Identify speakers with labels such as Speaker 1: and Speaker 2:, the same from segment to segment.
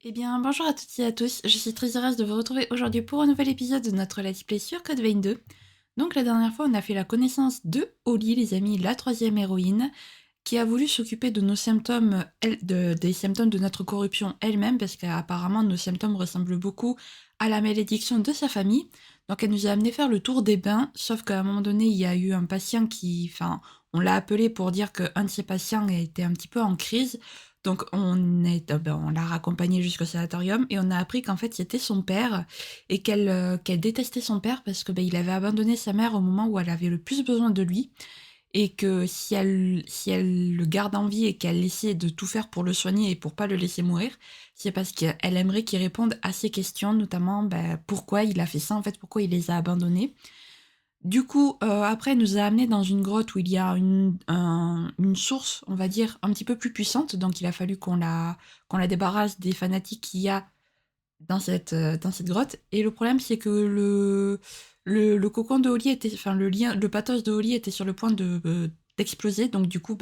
Speaker 1: Eh bien, bonjour à toutes et à tous, je suis très heureuse de vous retrouver aujourd'hui pour un nouvel épisode de notre Let's Play sur Code Vein 2. Donc la dernière fois, on a fait la connaissance de Holly, les amis, la troisième héroïne, qui a voulu s'occuper de nos symptômes, des symptômes de notre corruption elle-même, parce qu'apparemment nos symptômes ressemblent beaucoup à la malédiction de sa famille. Donc elle nous a amené faire le tour des bains, sauf qu'à un moment donné, il y a eu un patient qui... Enfin, on l'a appelé pour dire qu'un de ses patients était un petit peu en crise. Donc on l'a raccompagné jusqu'au sanatorium et on a appris qu'en fait c'était son père et qu'elle détestait son père parce que il avait abandonné sa mère au moment où elle avait le plus besoin de lui et que si elle le garde en vie et qu'elle essaie de tout faire pour le soigner et pour pas le laisser mourir, c'est parce qu'elle aimerait qu'il réponde à ses questions, notamment pourquoi il a fait ça en fait, pourquoi il les a abandonnés. Du coup, après, elle nous a amenés dans une grotte où il y a une source, on va dire, un petit peu plus puissante. Donc, il a fallu qu'on la débarrasse des fanatiques qu'il y a dans cette grotte. Et le problème, c'est que le cocon de Holly était, enfin, le pathos de Holly était sur le point d'exploser. Donc, du coup,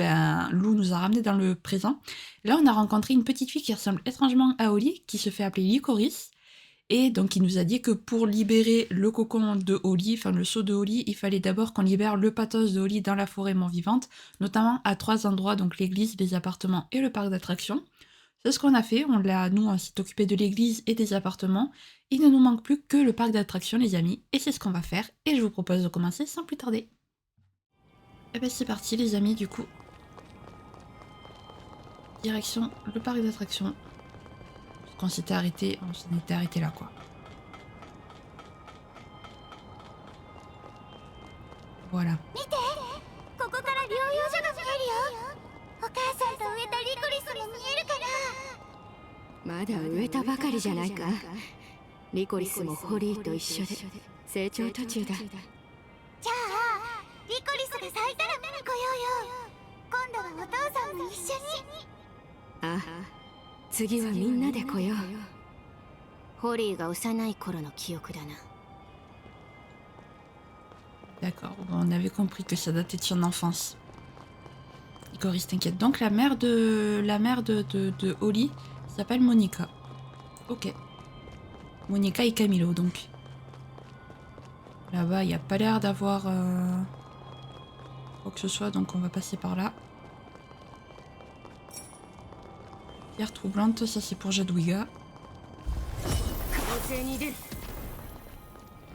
Speaker 1: Lou nous a ramenés dans le présent. Là, on a rencontré une petite fille qui ressemble étrangement à Holly, qui se fait appeler Licorice. Et donc, il nous a dit que pour libérer le cocon de Holly, enfin le seau de Holly, il fallait d'abord qu'on libère le pathos de Holly dans la forêt mort-vivante, notamment à 3 endroits, donc l'église, les appartements et le parc d'attractions. C'est ce qu'on a fait, nous, on s'est occupé de l'église et des appartements. Il ne nous manque plus que le parc d'attractions, les amis, et c'est ce qu'on va faire. Et je vous propose de commencer sans plus tarder. Et ben c'est parti, les amis, du coup. Direction le parc d'attractions. Parce qu'on s'était arrêté, on s'en était arrêté là, quoi. Voilà.
Speaker 2: ここから療養所が見えるよ。お母さんと植えたリコリスも見えるから。
Speaker 3: まだ植えたばかりじゃないか。リコリスもホリーと一緒で成長途中だ。
Speaker 2: じゃあリコリスが咲いたら見に来ようよ。今度はお父さんも一緒に。
Speaker 3: ああ、次はみんなで来よう。
Speaker 2: ホリーが幼い頃の記憶だな。
Speaker 1: D'accord, on avait compris que ça datait de son enfance. Icoris, t'inquiète. Donc la mère de Holly s'appelle Monica. Ok. Monica et Camilo, donc. Là-bas, il n'y a pas l'air d'avoir quoi que ce soit, donc on va passer par là. Pierre troublante, ça c'est pour Jadwiga.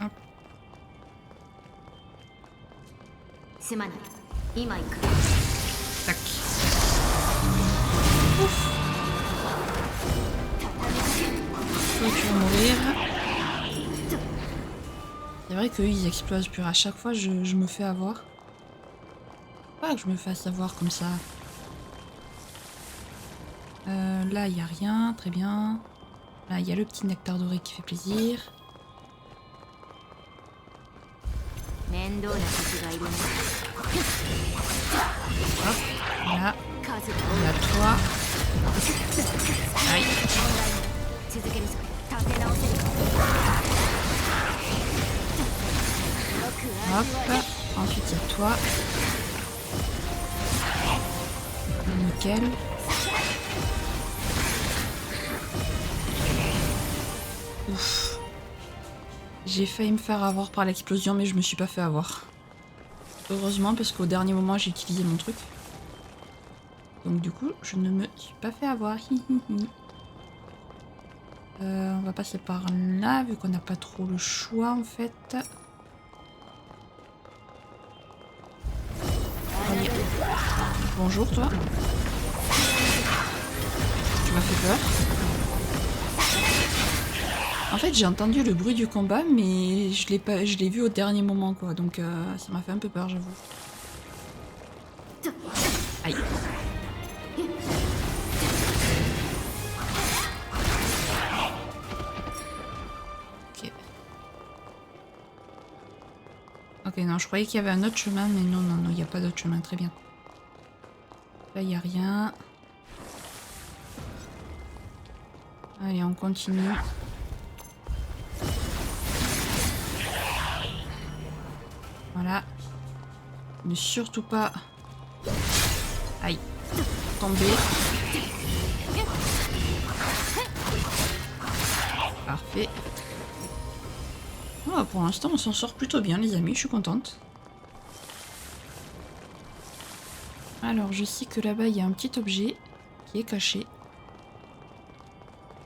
Speaker 1: Hop.
Speaker 2: すまない。今行く。
Speaker 1: Tac. Toi, tu vas mourir. C'est vrai qu'eux, ils explosent pur. À chaque fois, je me fais avoir. Pas que je me fasse avoir comme ça. Là, il n'y a rien. Très bien. Là, il y a le petit nectar doré qui fait plaisir.
Speaker 2: 面倒な敵がいるね。
Speaker 1: Hop. Là.
Speaker 2: 数
Speaker 1: Il y a toi. Aïe.
Speaker 2: 続けるぞ。立て直せるか。
Speaker 1: Hop. Ensuite, il y a toi. Nickel. Ouf. J'ai failli me faire avoir par l'explosion, mais je me suis pas fait avoir. Heureusement, parce qu'au dernier moment, j'ai utilisé mon truc. Donc du coup, je ne me suis pas fait avoir. On va passer par là, vu qu'on n'a pas trop le choix, en fait. Allez. Bonjour, toi. Tu m'as fait peur. En fait, j'ai entendu le bruit du combat, mais je l'ai vu au dernier moment, quoi. Donc, ça m'a fait un peu peur, j'avoue. Aïe. Ok. Ok, non, je croyais qu'il y avait un autre chemin, mais non, non, non, il n'y a pas d'autre chemin. Très bien. Là, il n'y a rien. Allez, on continue. Voilà. Ne surtout pas... Aïe. Tomber. Parfait. Oh, pour l'instant, on s'en sort plutôt bien, les amis. Je suis contente. Alors, je sais que là-bas, il y a un petit objet qui est caché.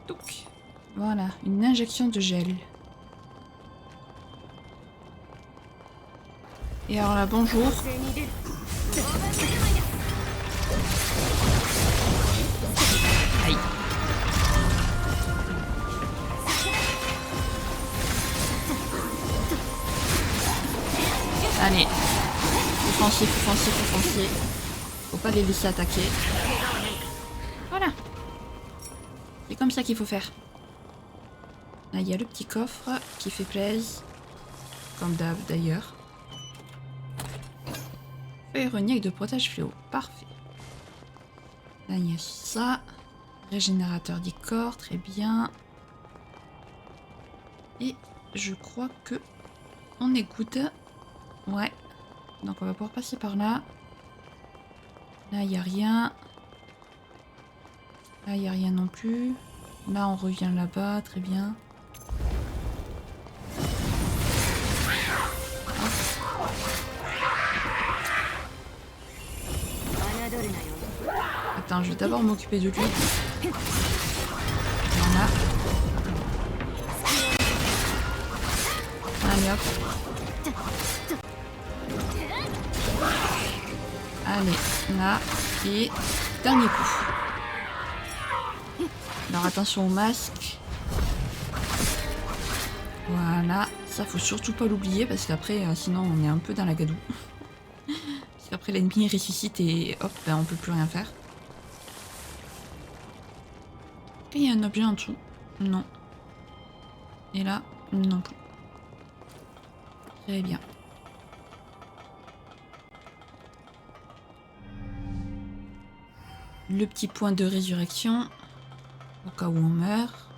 Speaker 1: Donc, voilà, une injection de gel. Et alors là, bonjour. Aïe. Allez. Faut foncer, faut foncer, faut foncer. Faut pas les laisser attaquer. Voilà. C'est comme ça qu'il faut faire. Là, il y a le petit coffre qui fait plaisir. Comme d'hab d'ailleurs. Feuille ironique de protège fléau. Parfait. Là, il y a ça. Régénérateur du corps. Très bien. Et je crois que on écoute. Ouais. Donc, on va pouvoir passer par là. Là, il n'y a rien. Là, il n'y a rien non plus. Là, on revient là-bas. Très bien. Attends, je vais d'abord m'occuper de lui. Voilà. Allez hop. Allez, là. Et dernier coup. Alors attention au masque. Voilà. Ça, faut surtout pas l'oublier parce qu'après, sinon, on est un peu dans la gadoue. Parce qu'après, l'ennemi ressuscite et hop, ben, on peut plus rien faire. Et il y a un objet en dessous. Non. Et là, non plus. Très bien. Le petit point de résurrection. Au cas où on meurt.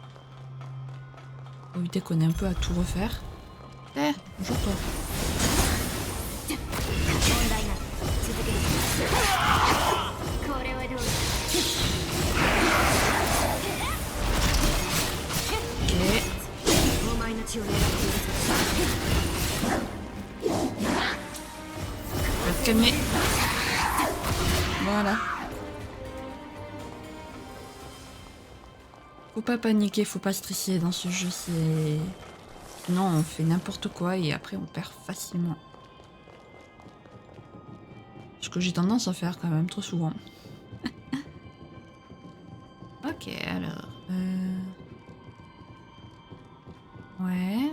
Speaker 1: Faut éviter qu'on ait un peu à tout refaire. Eh, bonjour toi. Ok. Je vais te calmer. Voilà. Faut pas paniquer, faut pas stresser dans ce jeu, c'est... Sinon on fait n'importe quoi et après on perd facilement. Ce que j'ai tendance à faire quand même trop souvent. Ok, alors... Ouais...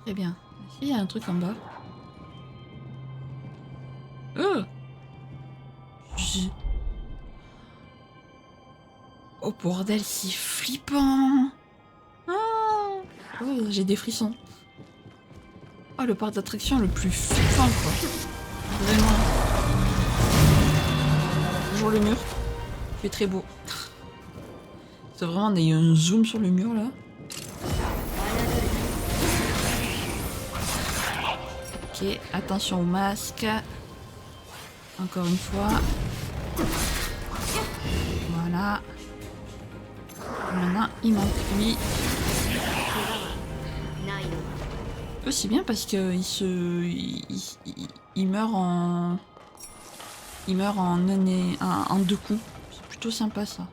Speaker 1: Très bien. Il y a un truc en bas. Oh, oh bordel, c'est flippant. Oh, j'ai des frissons. Oh, le parc d'attraction le plus flippant, quoi. Vraiment. Bonjour le mur. Il fait très beau. C'est vraiment, on a eu un zoom sur le mur, là. Ok, attention au masque. Encore une fois. Voilà. Maintenant, il manque lui. C'est bien parce que il meurt en... Il meurt en deux coups. C'est plutôt sympa ça.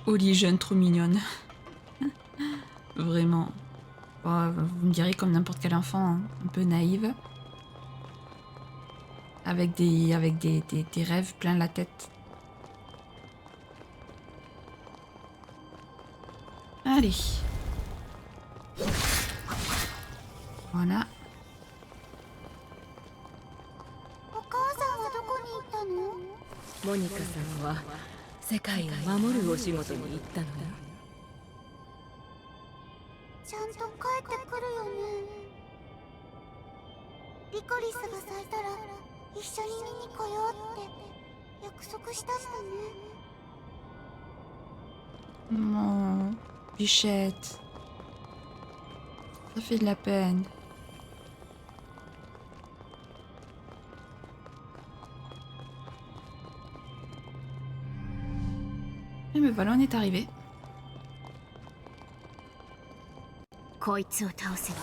Speaker 1: Holly jeune, trop mignonne. Vraiment. Bon, vous me direz comme n'importe quel enfant, hein, un peu naïve. Avec des rêves plein la tête. Allez. Voilà.
Speaker 2: お母さんはどこに行ったの？
Speaker 4: モニカさんは世界を守るお仕事に行ったのよ。
Speaker 2: ちゃんと帰ってくるよね。リコリスが咲いたら一緒に見に来ようって約束したんだね。
Speaker 1: Non, Bichette. Ça fait de la peine. Et me voilà, on est arrivé.
Speaker 3: こいつを倒せば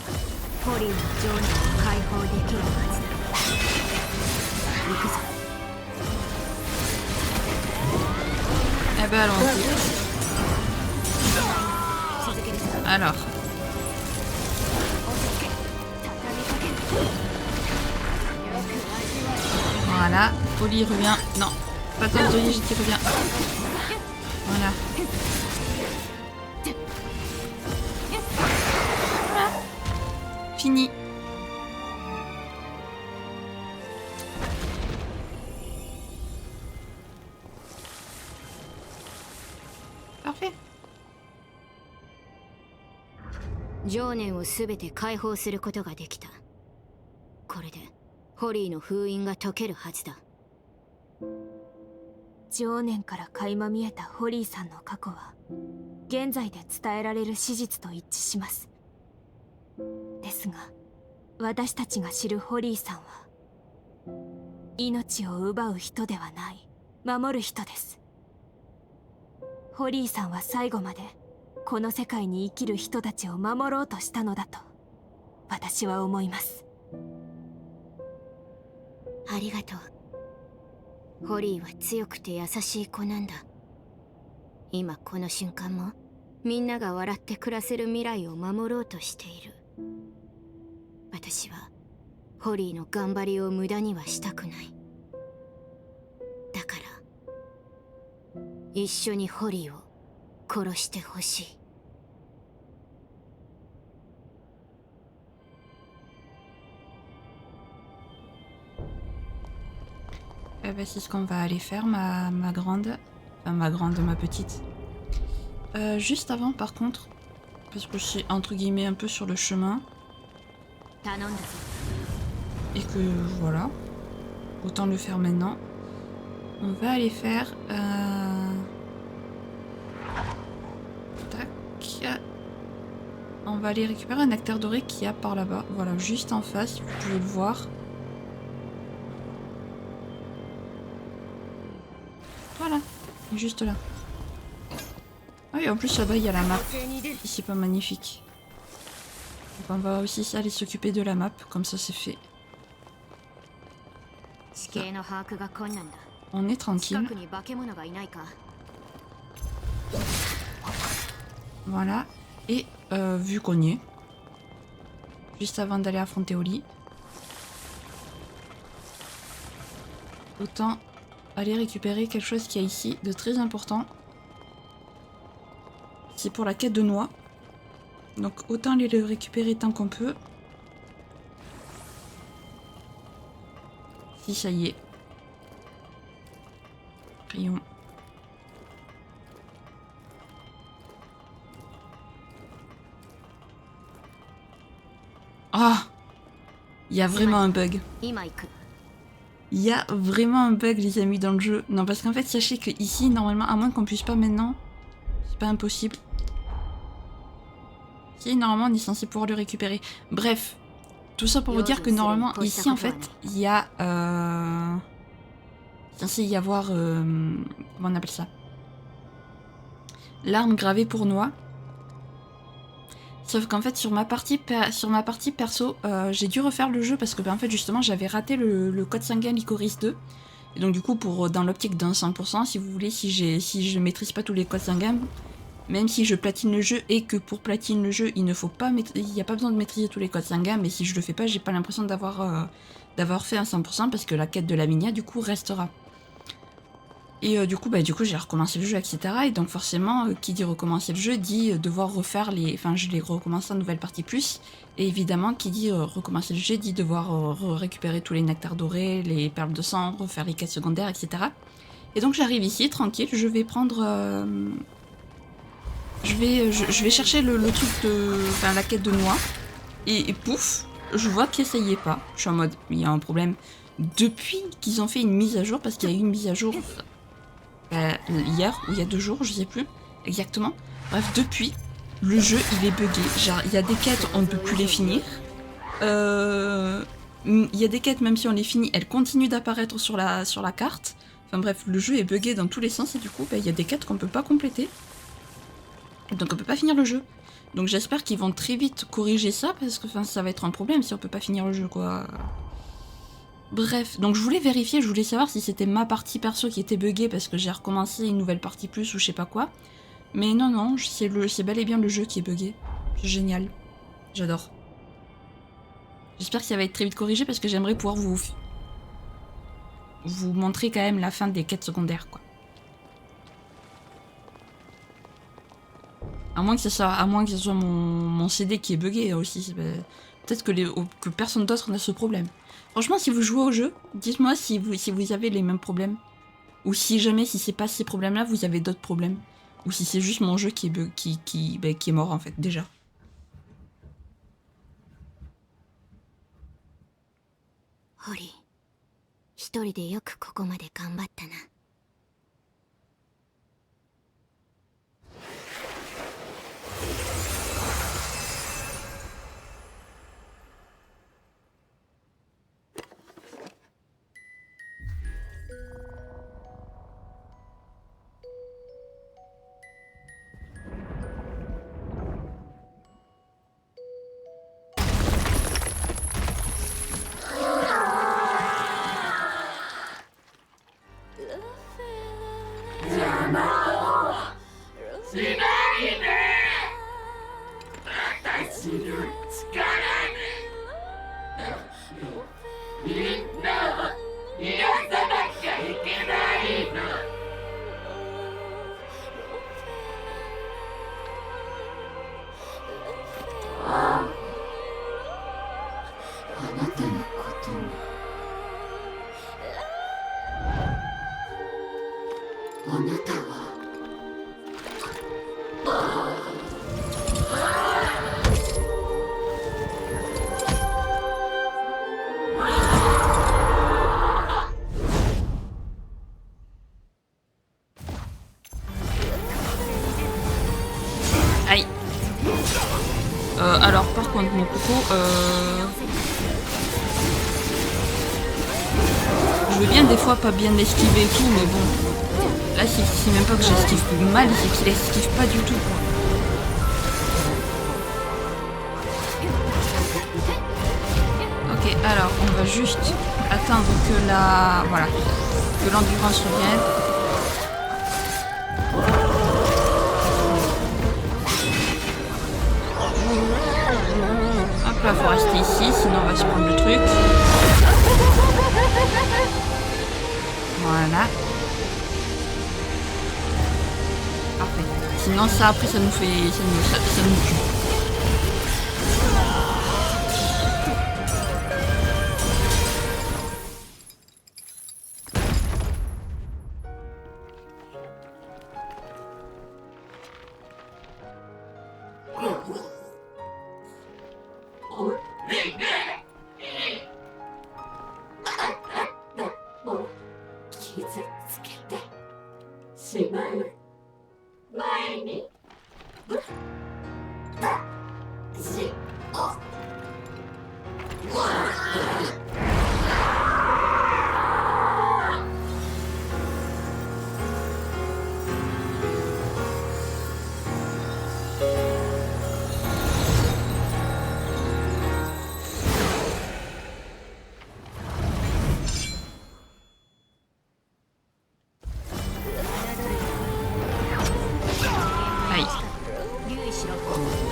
Speaker 3: ホリーの情念を解放できるはずだ。行くぞ。
Speaker 1: Eh ben allons-y.
Speaker 3: 続けるぞ。
Speaker 1: Alors,
Speaker 3: 落ち着け。畳みかける。よく味わえ。
Speaker 1: voilà. Oli revient. Non, pas tant de Oli, j'étais reviens. Voilà. Fini. Parfait.
Speaker 3: 情念をすべて解放することができた。これでホリーの封印が解けるはずだ。
Speaker 5: 情念から垣間見えたホリーさんの過去は現在で伝えられる史実と一致します。ですが私たちが知るホリーさんは命を奪う人ではない、守る人です。ホリーさんは最後までこの世界に生きる人たちを守ろうとしたのだと私は思います。
Speaker 3: ありがとう。ホリーは強くて優しい子なんだ。今この瞬間もみんなが笑って暮らせる未来を守ろうとしている。私はホリーの頑張りを無駄にはしたくない。だから一緒にホリーを殺してほしい。
Speaker 1: Eh ben, c'est ce qu'on va aller faire, ma grande. Enfin, ma grande, ma petite. Juste avant, par contre, parce que je suis entre guillemets un peu sur le chemin.
Speaker 3: 頼んだぞ。
Speaker 1: Et que voilà. Autant le faire maintenant. On va aller faire. Tac. On va aller récupérer un nectar doré qu'il y a par là-bas. Voilà, juste en face, vous pouvez le voir. Voilà, juste là. Ah oui, en plus là-bas il y a la map. C'est pas magnifique. Donc on va aussi aller s'occuper de la map, comme ça c'est fait.
Speaker 3: 地形の把握が困難だ。
Speaker 1: On est
Speaker 3: 近
Speaker 1: tranquille.
Speaker 3: くに化け物がいないか。
Speaker 1: Voilà. Et vu qu'on y est, juste avant d'aller affronter Oli, autant aller récupérer quelque chose qu'il y a ici de très important. C'est pour la quête de noix. Donc autant aller le récupérer tant qu'on peut. Si ça y est. Prions. Ah! Il y a vraiment un bug.
Speaker 3: 今行く。
Speaker 1: Il y a vraiment un bug, les amis, dans le jeu. Non, parce qu'en fait, sachez que ici, normalement, à moins qu'on puisse pas maintenant, c'est pas impossible. Si, normalement, on est censé pouvoir le récupérer. Bref, tout ça pour vous dire que normalement, ici, en fait, il y a... censé y avoir... comment on appelle ça? L'arme gravée pour noix. Sauf qu'en fait, sur ma partie perso, j'ai dû refaire le jeu parce que, en fait, justement, j'avais raté le code sanguin Licorice 2. Et donc, du coup, dans l'optique d'un 100%, si vous voulez, si je maîtrise pas tous les codes sanguins, même si je platine le jeu et que pour platine le jeu, il n'y a pas besoin de maîtriser tous les codes sanguins, mais si je le fais pas, j'ai pas l'impression d'avoir fait un 100% parce que la quête de la Minia, du coup, restera. Et du coup, j'ai recommencé le jeu, etc. Et donc forcément, qui dit recommencer le jeu dit devoir refaire les... Enfin, je l'ai recommencé en nouvelle partie plus. Et évidemment, qui dit recommencer le jeu dit devoir récupérer tous les nectars dorés, les perles de sang, refaire les quêtes secondaires, etc. Et donc j'arrive ici, tranquille, je vais prendre... je vais chercher le truc de... Enfin, la quête de noix. Et pouf, je vois que ça y est pas. Je suis en mode, il y a un problème. Depuis qu'ils ont fait une mise à jour, parce qu'il y a eu une mise à jour... hier ou il y a 2 jours, je sais plus exactement. Bref, depuis, le jeu il est buggé. Genre, il y a des quêtes, on ne peut plus les finir. Il y a des quêtes, même si on les finit, elles continuent d'apparaître sur la carte. Enfin bref, le jeu est buggé dans tous les sens et du coup, il y a des quêtes qu'on peut pas compléter. Donc on peut pas finir le jeu. Donc j'espère qu'ils vont très vite corriger ça parce que ça va être un problème si on peut pas finir le jeu, quoi. Bref, donc je voulais vérifier, je voulais savoir si c'était ma partie perso qui était buggée parce que j'ai recommencé une nouvelle partie plus ou je sais pas quoi. Mais non, c'est bel et bien le jeu qui est buggé. C'est génial. J'adore. J'espère que ça va être très vite corrigé parce que j'aimerais pouvoir vous montrer quand même la fin des quêtes secondaires, quoi. À moins que ce soit mon CD qui est buggé aussi. Peut-être que personne d'autre n'a ce problème. Franchement, si vous jouez au jeu, dites-moi si vous avez les mêmes problèmes. Ou si jamais, si c'est pas ces problèmes-là, vous avez d'autres problèmes. Ou si c'est juste mon jeu qui est mort, en fait, déjà.
Speaker 3: Hori, 一人でよくここまで頑張ったな。
Speaker 1: Aïe. Alors par contre mon coco, je veux bien des fois pas bien l'esquiver et tout, mais bon, là c'est même pas que j'esquive mal, c'est qu'il esquive pas du tout, quoi. Ok, alors on va juste attendre que que l'endurance revienne. Hop là, faut rester ici, sinon on va se prendre le truc. Voilà. Parfait. Sinon ça après ça nous fait. Ça nous tue.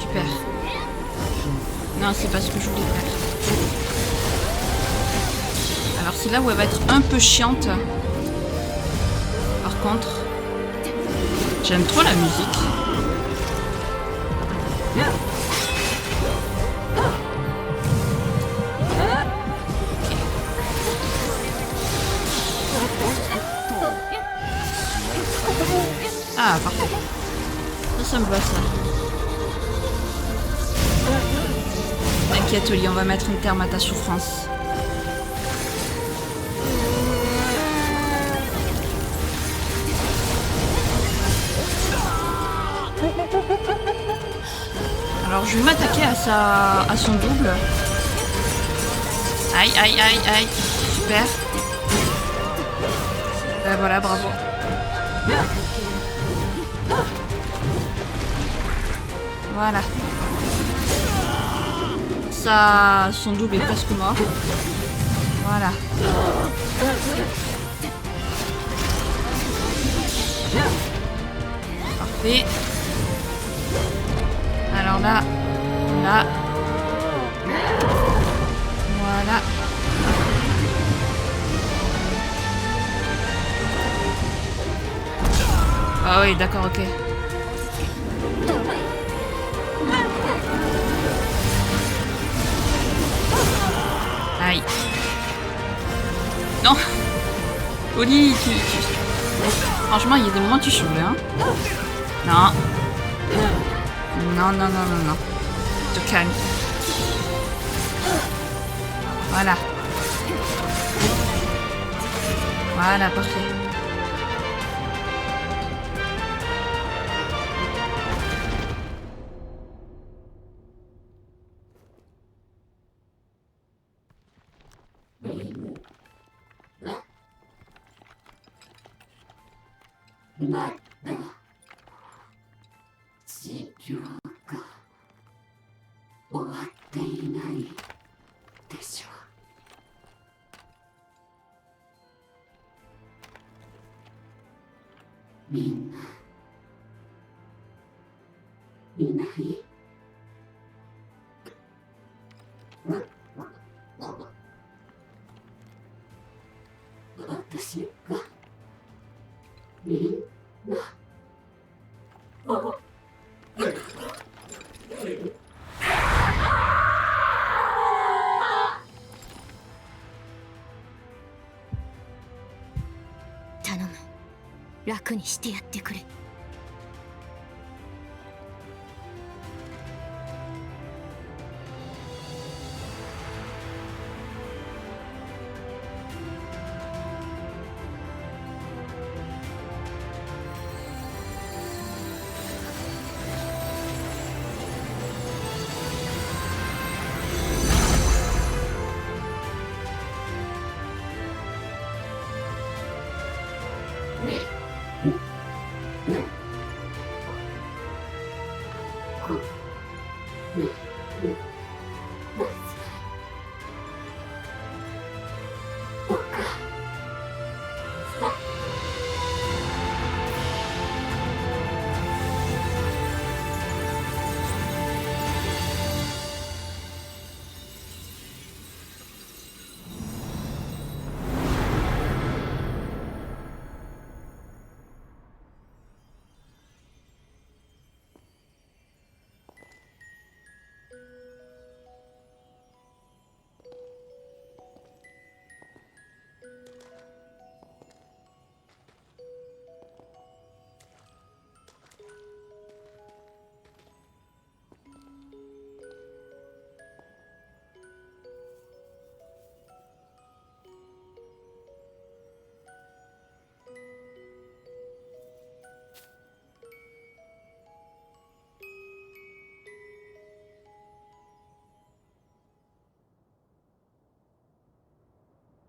Speaker 1: Super. Non, c'est pas ce que je voulais faire. Alors c'est là où elle va être un peu chiante. Alors par contre. J'aime trop la musique. Ah, parfait. Ça me va, ça. T'inquiète, Oli, on va mettre un terme à ta souffrance. Alors, je vais m'attaquer à son double. Aïe, aïe, aïe, aïe. Super. Ben voilà, bravo. Voilà. Ça, son double est presque mort. Voilà. Parfait. Alors là, là. Voilà. Ah oui, d'accord, ok. Aïe. Non. Oli, franchement, il y a des moments où tu saoules, hein. Non. Non, non, non, non, non. Te calme. Voilà. Voilà, parfait.
Speaker 3: 頼む、楽にしてやってくれ。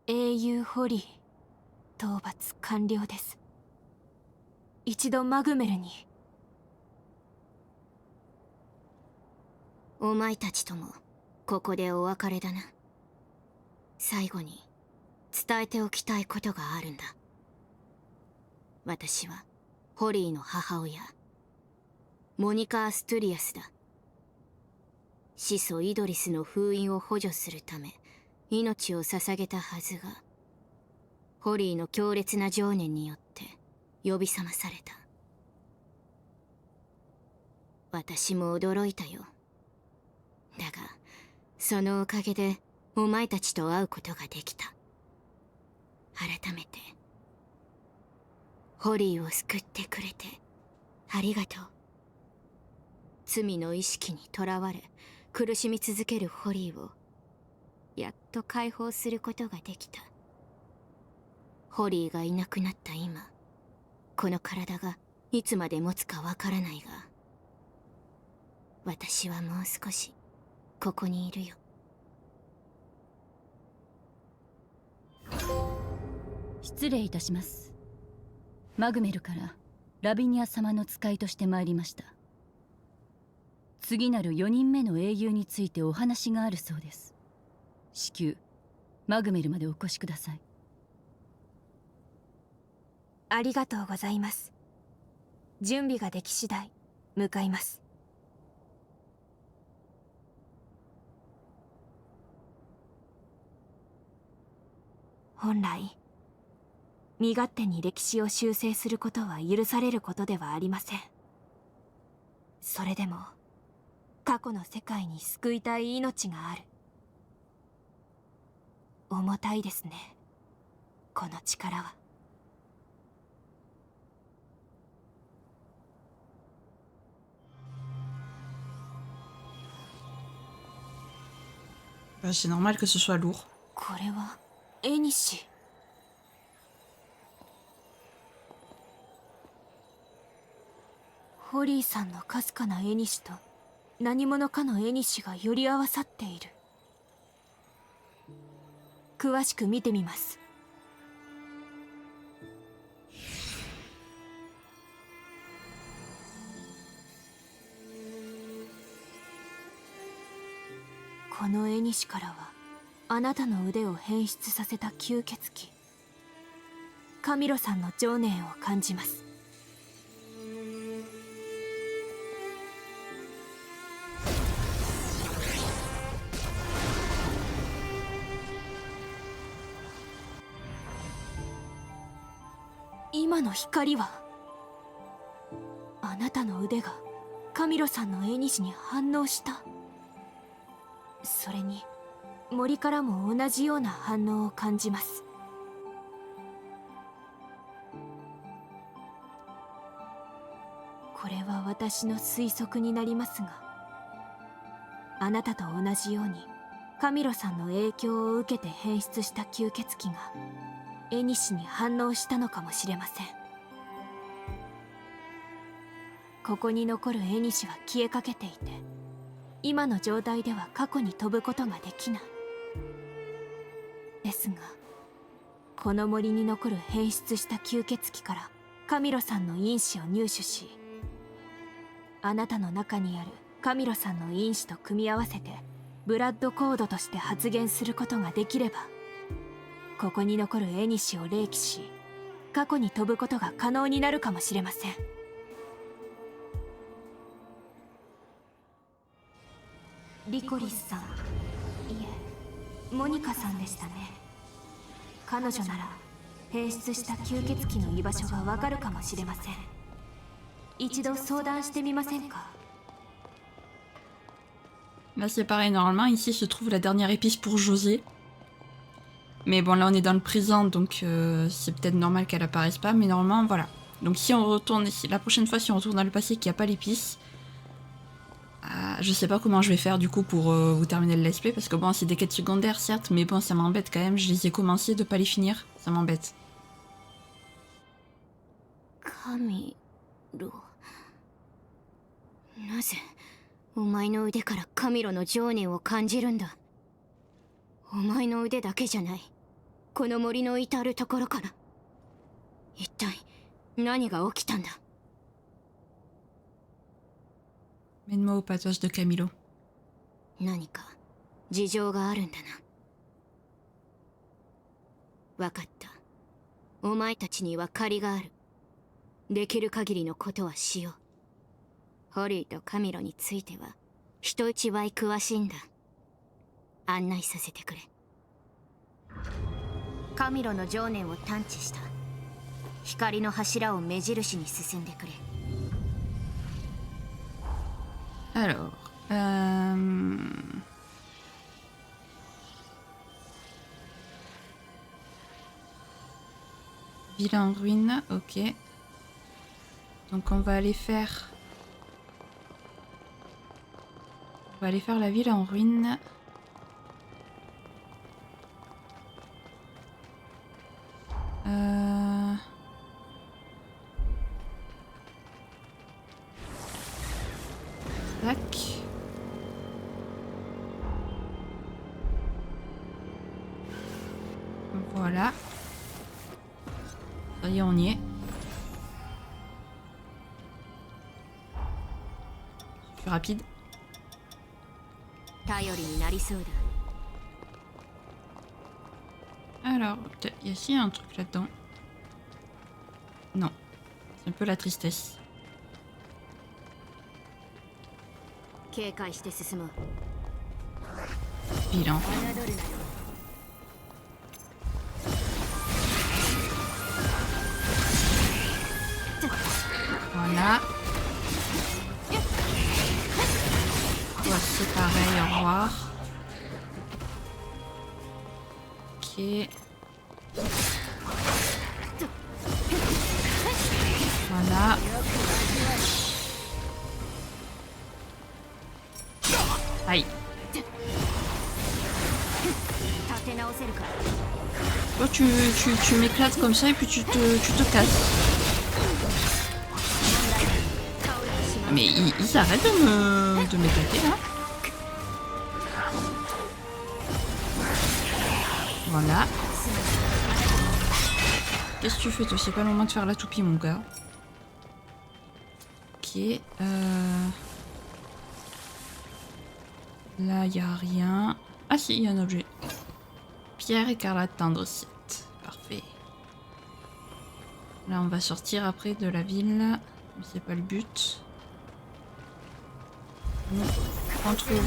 Speaker 5: 英雄ホリー、討伐完了です。一度マグメルに。
Speaker 3: お前たちともここでお別れだな。最後に伝えておきたいことがあるんだ。私はホリーの母親、モニカ・アストゥリアスだ。始祖イドリスの封印を補助するため命を捧げたはずが、ホリーの強烈な情念によって呼び覚まされた。私も驚いたよ。だがそのおかげでお前たちと会うことができた。改めてホリーを救ってくれてありがとう。罪の意識にとらわれ苦しみ続けるホリーをやっと解放することができた。ホリーがいなくなった今、この体がいつまで持つかわからないが、私はもう少しここにいるよ。
Speaker 6: 失礼いたします。マグメルからラビニア様の使いとして参りました。次なる4人目の英雄についてお話があるそうです。至急マグメルまでお越しください。
Speaker 5: ありがとうございます。準備ができ次第向かいます。本来身勝手に歴史を修正することは許されることではありません。それでも過去の世界に救いたい命がある。重たいですね、この力は。
Speaker 1: Bah, c'est normal que ce soit lourd.
Speaker 5: これはエニシ。ホリーさんのかすかなエニシと何者かのエニシがより合わさっている。詳しく見てみます。このエニシからはあなたの腕を変質させた吸血鬼カミロさんの情念を感じます。今の光はあなたの腕がカミロさんのエニシに反応した。それに森からも同じような反応を感じます。これは私の推測になりますが、あなたと同じようにカミロさんの影響を受けて変質した吸血鬼がエニシに反応したのかもしれません。ここに残るエニシは消えかけていて、今の状態では過去に飛ぶことができない。ですがこの森に残る変質した吸血鬼からカミロさんの因子を入手し、あなたの中にあるカミロさんの因子と組み合わせてブラッドコードとして発現することができれば、ここに残るエニシを霊気し過去に飛ぶことが可能になるかもしれません。リコリスさん、いえモニカさんでしたね。彼女なら変質した吸血鬼の居場所がわかるかもしれません。一度相談してみませんか？
Speaker 1: Là, c'est pareil. Normalement, ici se trouve la dernière épice pour José. Mais bon, là, on est dans le présent, donc c'est peut-être normal qu'elle apparaisse pas. Mais normalement, voilà. Donc si on retourne ici, la prochaine fois, si on retourne dans le passé qu'il n'y a pas l'épice, je sais pas comment je vais faire du coup pour vous terminer le let's play. Parce que bon, c'est des quêtes secondaires, certes, mais bon, ça m'embête quand même. Je les ai commencées, de pas les finir, ça m'embête.
Speaker 3: カミロ、なぜお前の腕からカミロの情念を感じるんだ。お前の腕だけじゃない、この森の至るところから。一体何が起きたんだ。
Speaker 1: Mène-moi au passage de Camilo.
Speaker 3: 何か事情があるんだな。わかった。お前たちには借りがある。できる限りのことはしよう。ホリーとカミロについては人一倍詳しいんだ。案内させてくれ。カミロの情念を探知した。光の柱を目印に進んでくれ。
Speaker 1: Alors, ville en ruine, ok. Donc on va aller faire... On va aller faire la ville en ruine. Tac. Voilà. Ça y est, on y est. Je suis rapide.
Speaker 3: 頼りになりそうだ。
Speaker 1: Alors, il y a aussi un truc là-dedans. Non. C'est un peu la tristesse.
Speaker 3: 警戒して進もう。
Speaker 1: Bilan.
Speaker 3: 侮るなよ。
Speaker 1: Voilà. Toi c'est pareil, au revoir. Ok. Voilà. Aïe.
Speaker 3: 立て直せるか。
Speaker 1: Toi tu m'éclates comme ça et puis tu te casses. Mais ils arrêtent de m'éclater là. Voilà. Qu'est-ce que tu fais toi? C'est pas le moment de faire la toupie mon gars. Ok. Là y a rien. Ah si, il y a un objet. Pierre écarlate androcyte. Parfait. Là on va sortir après de la ville. Mais c'est pas le but. On trouve.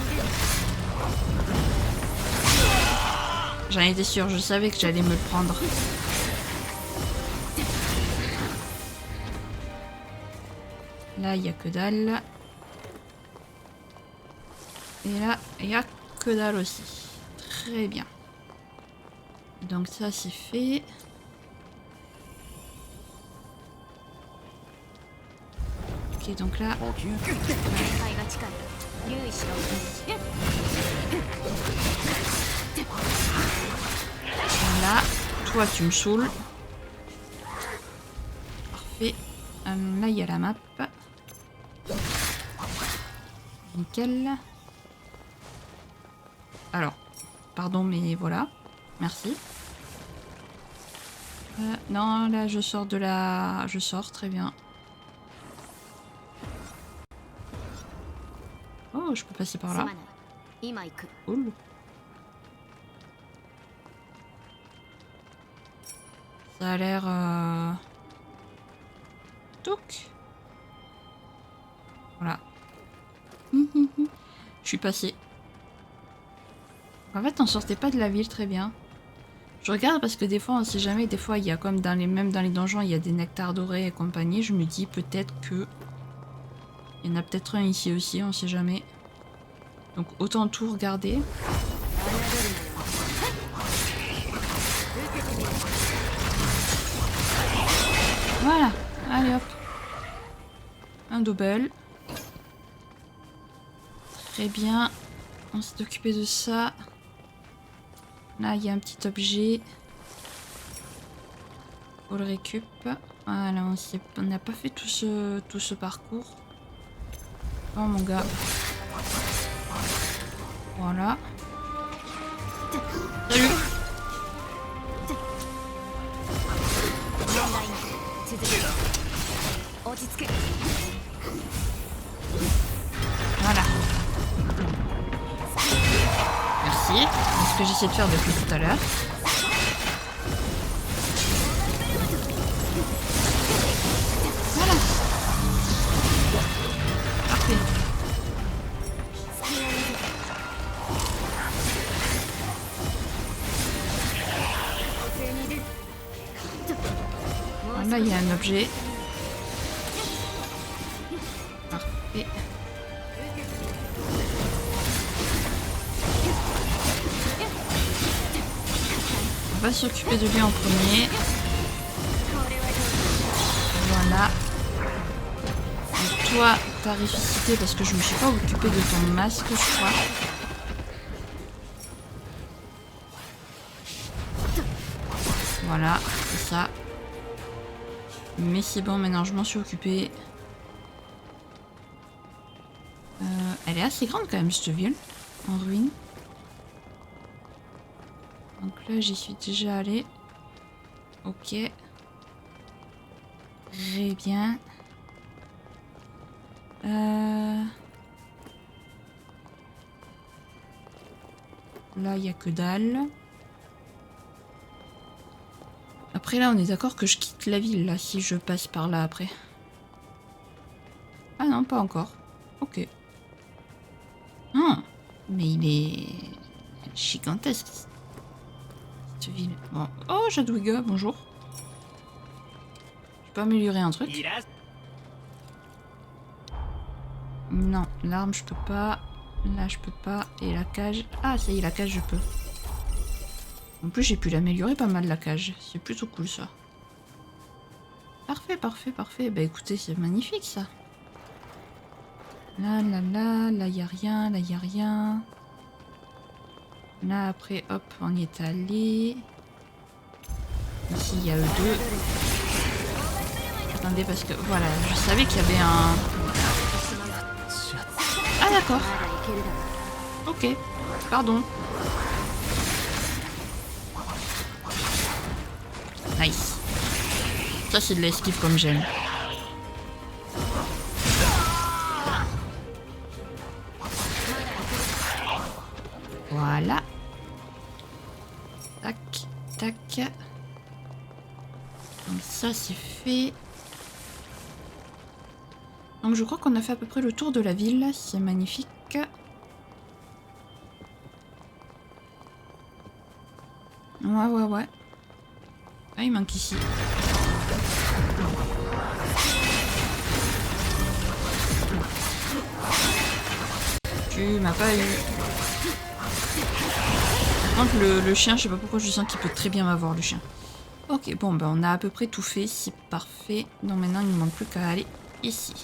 Speaker 1: J'en étais sûre, je savais que j'allais me le prendre. Là, il n'y a que dalle. Et là, il n'y a que dalle aussi. Très bien. Donc ça, c'est fait. Ok, donc là... Voilà. Toi, tu me saoules. Parfait. Là, il y a la map. Nickel. Alors, pardon, mais voilà. Merci. Non, là, je sors de la... Je sors, très bien. Oh, je peux passer par là. Cool. Ça a l'air... Touc. Voilà. Je suis passée. En fait, on sortait pas de la ville très bien. Je regarde parce que des fois, on sait jamais. Des fois, il y a comme dans les... Même dans les donjons, il y a des nectars dorés et compagnie. Je me dis peut-être que... Il y en a peut-être un ici aussi, on sait jamais. Donc autant tout regarder. Voilà, allez hop. Un double. Très bien. On s'est occupé de ça. Là, il y a un petit objet. Faut le récup. Voilà, on n'a pas fait tout ce parcours. Oh mon gars. Voilà. Salut. Voilà. Merci. C'est ce que j'essaie de faire depuis tout à l'heure. Voilà. Parfait. Là, il y a un objet. Parfait. On va s'occuper de lui en premier. Voilà. Et toi, t'as ressuscité parce que je me suis pas occupée de ton masque, je crois. Voilà, c'est ça. Mais c'est bon, maintenant je m'en suis occupée. Elle est assez grande quand même, cette ville. En ruine. Donc là, j'y suis déjà allée. Ok. Très bien. Là, il n'y a que dalle. Après, là, on est d'accord que je quitte la ville, là, si je passe par là après. Ah non, pas encore. Ok. Ah, mais il est gigantesque, cette ville. Bon. Oh, Jadwiga, bonjour. Je peux améliorer un truc? Non, l'arme, je peux pas. Là, je peux pas. Et la cage... Ah, ça y est, la cage, je peux. En plus, j'ai pu l'améliorer pas mal, la cage. C'est plutôt cool, ça. Parfait, parfait, parfait. Bah écoutez, c'est magnifique, ça. Là, y a rien, là, y a rien. Là, après, hop, on y est allé. Ici, il y a eux deux. Attendez, parce que, voilà, je savais qu'il y avait un... Ah, d'accord. Ok, pardon. Nice. Ça, c'est de l'esquive comme j'aime. Voilà. Tac, tac. Donc ça, c'est fait. Donc je crois qu'on a fait à peu près le tour de la ville. C'est magnifique. Ouais. Ah, il manque ici. Tu m'as pas eu. Par contre, le chien, je sais pas pourquoi je sens qu'il peut très bien m'avoir, le chien. Ok, bon, ben on a à peu près tout fait, c'est parfait. Donc maintenant, il ne manque plus qu'à aller ici.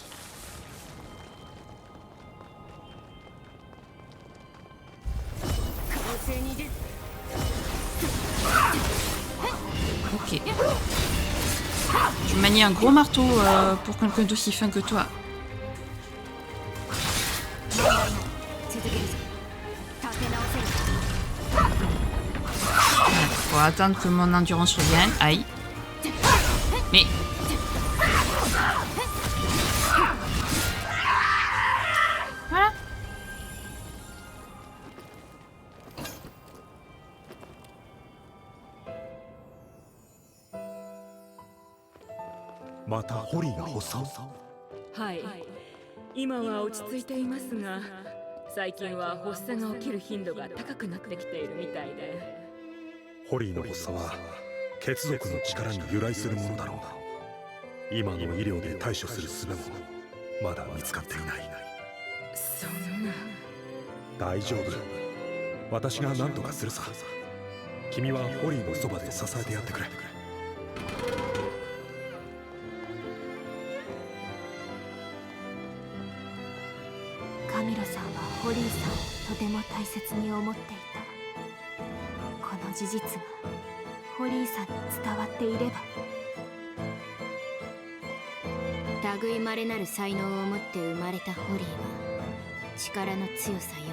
Speaker 1: Ok. Je manie un gros marteau pour quelqu'un d'aussi fin que toi. Faut attendre que mon endurance revienne. Aïe. Mais... Voilà.
Speaker 4: はい、今は落ち着いていますが、最近は発作が起きる頻度が高くなってきているみたいで。
Speaker 7: ホリーの発作は血族の力に由来するものだろう。今の医療で対処する術もまだ見つかっていない。
Speaker 4: そんな。
Speaker 7: 大丈夫。私が何とかするさ。君はホリーのそばで支えてやってくれ。
Speaker 5: カミロさんはホリーさんをとても大切に思っていた。この事実がホリーさんに伝わっていれば。
Speaker 3: 類いまれなる才能を持って生まれたホリーは力の強さゆえ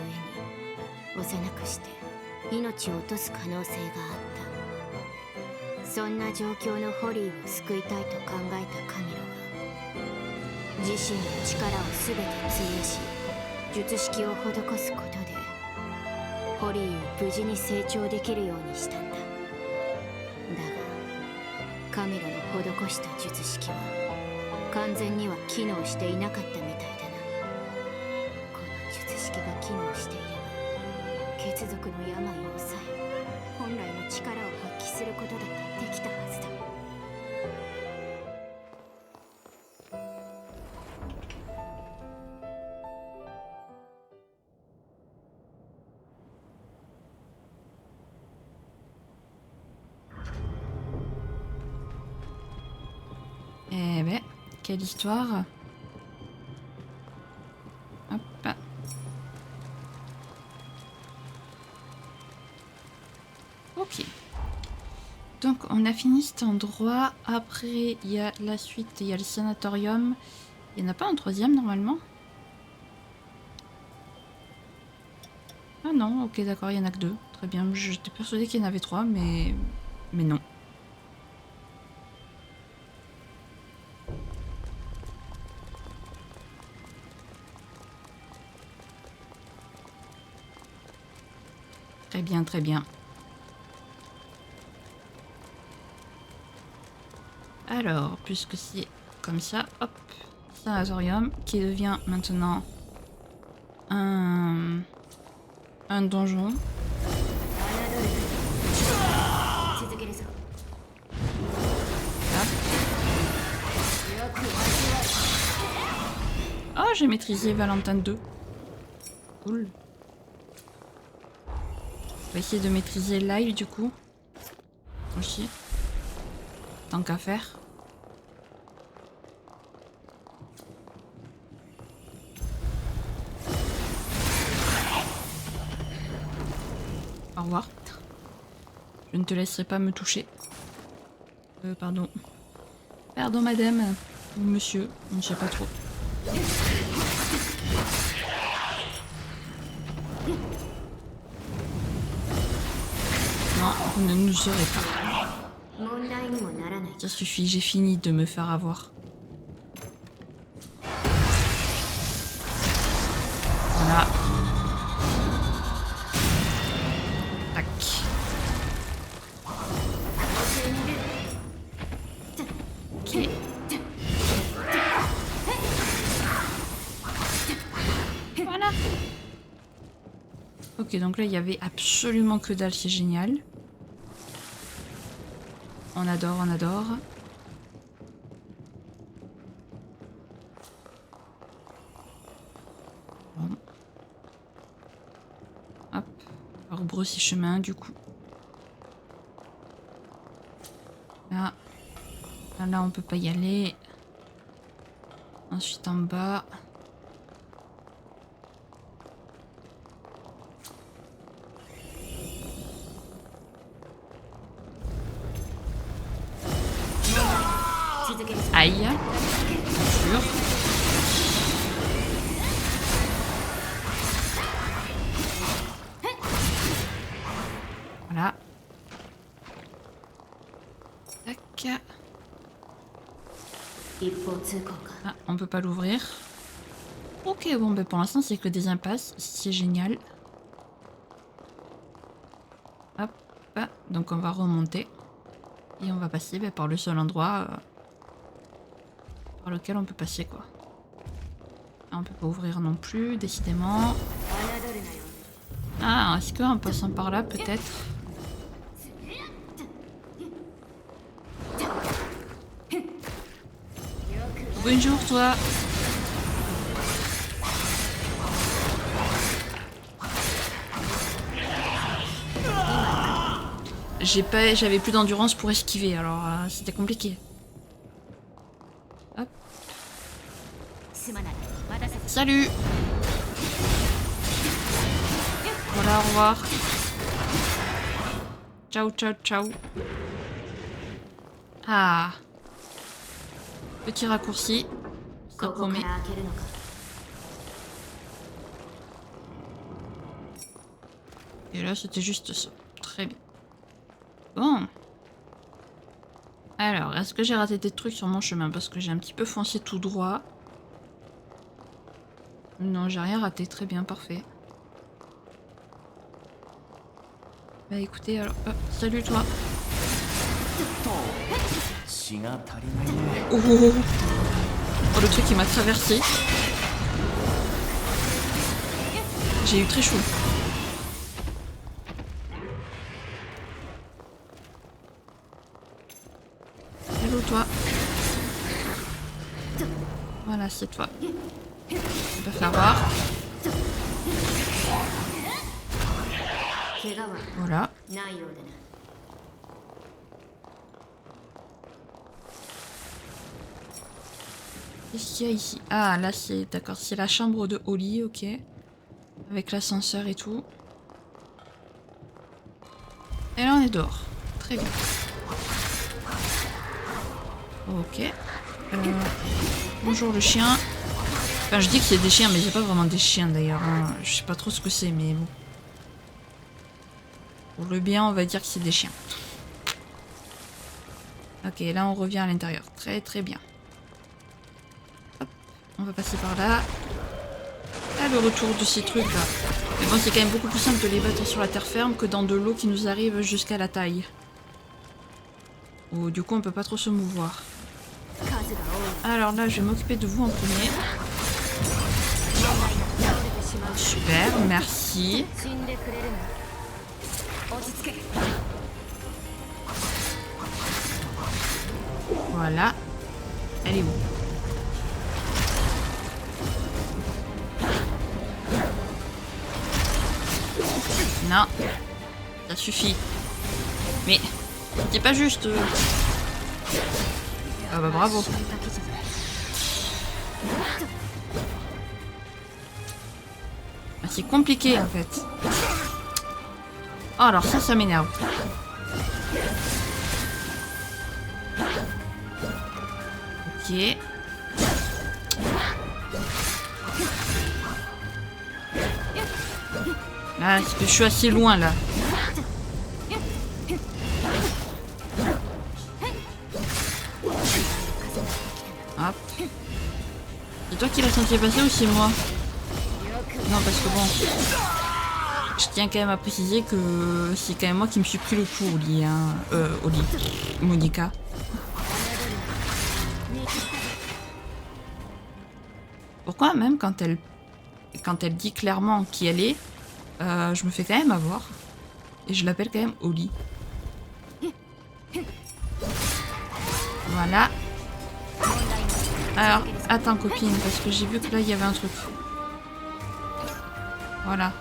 Speaker 3: に幼くして命を落とす可能性があった。そんな状況のホリーを救いたいと考えたカミロは自身の力を全て費やし術式を施すことでホリーを無事に成長できるようにしたんだ。だがカミロの施した術式は完全には機能していなかったみたいだな。この術式が機能していれば血族の病を抑え本来の力を発揮することだってできたはずだ。
Speaker 1: quelle histoire. Hop. Ok. Donc on a fini cet endroit. Après il y a la suite, il y a le sanatorium. Il n'y en a pas un troisième normalement? Ah non, ok d'accord, il y en a que 2. Très bien, j'étais persuadée qu'il y en avait 3, mais non. Très bien, très bien. Alors, puisque c'est comme ça, hop, sanatorium qui devient maintenant un donjon. Hop. Oh, j'ai maîtrisé Valentin 2. Cool. On va essayer de maîtriser Lyle du coup. Aussi. Tant qu'à faire. Au revoir. Je ne te laisserai pas me toucher. Pardon. Pardon madame. Ou monsieur. Je ne sais pas trop. Non, vous ne nous saurez pas. Ça suffit, j'ai fini de me faire avoir. Voilà. Tac. Ok. Voilà. Ok, donc là, il y avait absolument que dalle, c'est génial. On adore, on adore. Bon. Hop. On va rebrousser chemin, du coup. Là. Là, on peut pas y aller. Ensuite, en bas. Aïe. Sûr. Voilà. Tac. Ah, on peut pas l'ouvrir. Ok, bon, ben pour l'instant, c'est que des impasses. C'est génial. Hop. Donc, on va remonter. Et on va passer par le seul endroit par lequel on peut passer, quoi. Ah, on peut pas ouvrir non plus, décidément. Ah, est-ce qu'en passant par là, peut-être... Bonjour, toi. J'avais plus d'endurance pour esquiver, alors c'était compliqué. Hop. Salut. Voilà, au revoir. Ciao, ciao, ciao. Ah. Petit raccourci. Ça promet. Et là, c'était juste ça. Très bien. Bon. Alors, est-ce que j'ai raté des trucs sur mon chemin? Parce que j'ai un petit peu foncé tout droit. Non, j'ai rien raté. Très bien, parfait. Bah écoutez, alors... salut toi. Oh, le truc qui m'a traversé. J'ai eu très chaud. Hello toi. Voilà, c'est toi. On peut faire voir. Voilà. Qu'est-ce qu'il y a ici? Ah, là, c'est... D'accord, c'est la chambre de Holly, ok. Avec l'ascenseur et tout. Et là, on est dehors. Très bien. Ok. Bonjour le chien. Enfin, je dis que c'est des chiens, mais c'est pas vraiment des chiens d'ailleurs. Hein. Je sais pas trop ce que c'est, mais bon. Pour le bien, on va dire que c'est des chiens. Ok, là on revient à l'intérieur. Très très bien. Hop, on va passer par là. Ah, le retour de ces trucs là. Mais bon, c'est quand même beaucoup plus simple de les battre sur la terre ferme que dans de l'eau qui nous arrive jusqu'à la taille. Oh, du coup, on peut pas trop se mouvoir. Alors là, je vais m'occuper de vous en premier. Super, merci. Voilà. Elle est où? Non. Ça suffit. Mais c'est pas juste. Ah bah bravo. Ah, c'est compliqué en fait. Oh, alors ça m'énerve. Ok. Là, je suis assez loin là. Hop. C'est toi qui l'as senti passer ou c'est moi? Non, parce que bon, je tiens quand même à préciser que c'est quand même moi qui me suis pris le coup au lit, hein. Au lit. Monica. Pourquoi même quand elle dit clairement qui elle est, je me fais quand même avoir. Et je l'appelle quand même Oli. Voilà. Alors, attends copine, parce que j'ai vu que là il y avait un truc. Voilà.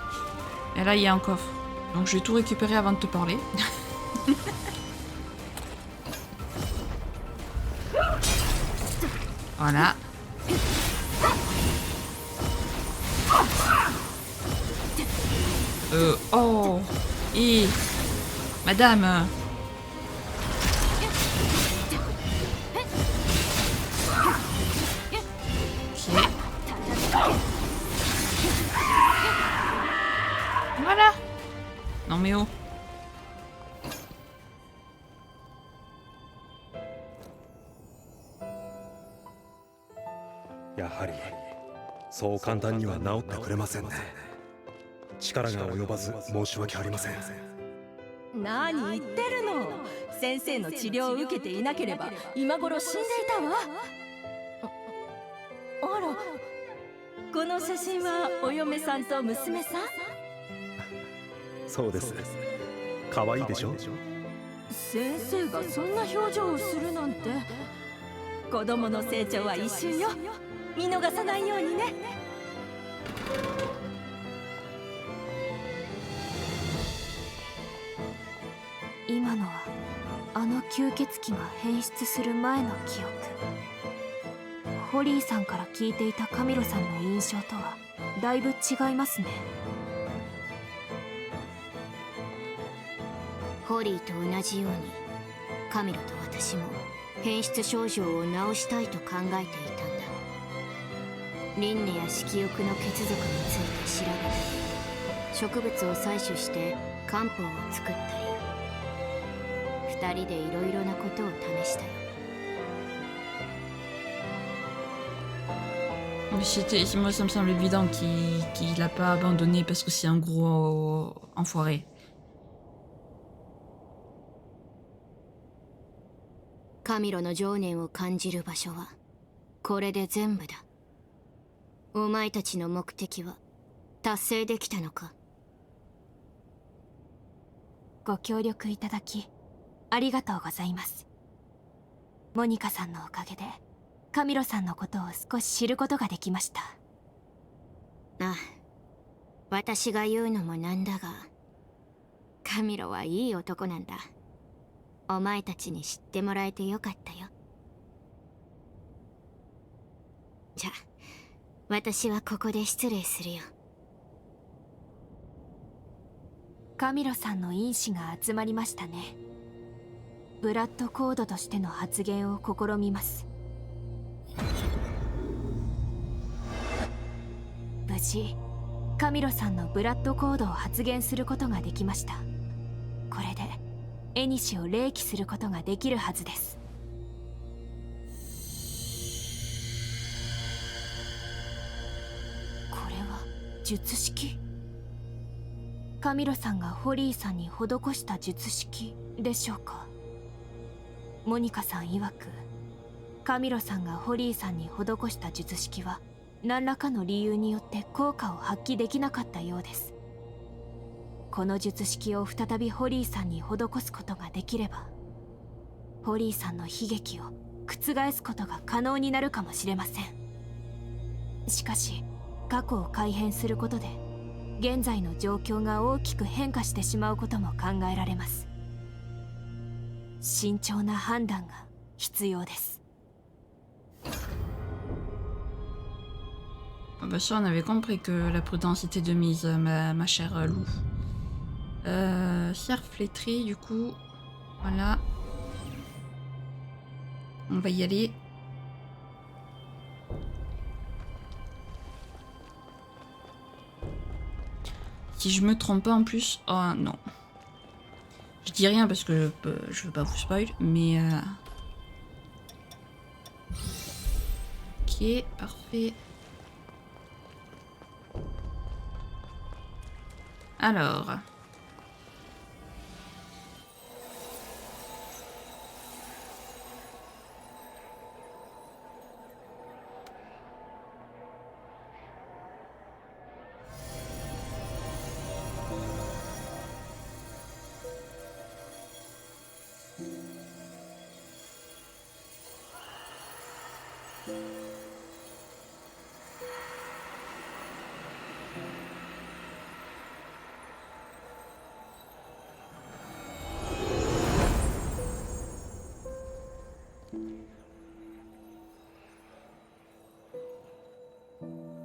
Speaker 1: Et là il y a un coffre. Donc je vais tout récupérer avant de te parler. Voilà. Oh. Et madame. Ok. Voilà. Non mais oh.
Speaker 7: やはりそう簡単には治ってくれませんね。力が及ばず申し訳ありません。
Speaker 8: 何言ってるの。先生の治療を受けていなければ今頃死んでいたわ。あら、この写真はお嫁さんと娘さん？
Speaker 7: そうです。可愛いでしょ。
Speaker 8: 先生がそんな表情をするなんて。子供の成長は一瞬よ。見逃さないようにね。
Speaker 5: 今のはあの吸血鬼が変質する前の記憶。ホリーさんから聞いていたカミロさんの印象とはだいぶ違いますね。
Speaker 3: ホリーと同じようにカミロと私も変質症状を治したいと考えていたんだ。輪廻や色欲の血族について調べたり、植物を採取して漢方を作ったり、二人でいろいろなことを試したよ。
Speaker 1: Moi ça me semble évident qu'il l'a pas abandonné parce que c'est un gros enfoiré.
Speaker 3: カミロの情念を感じる場所はこれで全部だ。お前たちの目的は達成できたのか？
Speaker 5: ご協力いただきありがとうございます。モニカさんのおかげでカミロさんのことを少し知ることができました。
Speaker 3: ああ、私が言うのもなんだが、カミロはいい男なんだ。お前たちに知ってもらえてよかったよ。じゃ、私はここで失礼するよ。
Speaker 5: カミロさんの因子が集まりましたね。ブラッドコードとしての発言を試みます。無事カミロさんのブラッドコードを発言することができました。これでエニシを霊気することができるはずです。これは術式？カミロさんがホリーさんに施した術式でしょうか。モニカさん曰く、カミロさんがホリーさんに施した術式は何らかの理由によって効果を発揮できなかったようです。この術式を再びホリーさんに施すことができれば、ホリーさんの悲劇を覆すことが可能になるかもしれません。しかし過去を改変することで現在の状況が大きく変化してしまうことも考えられます。慎重な判断が必要です。
Speaker 1: Ah bah ça, on avait compris que la prudence était de mise, ma chère Lou. Cerf flétrie, du coup, voilà. On va y aller. Si je me trompe pas en plus... Oh non. Je dis rien parce que je veux pas vous spoil, mais... Ok, parfait. Alors...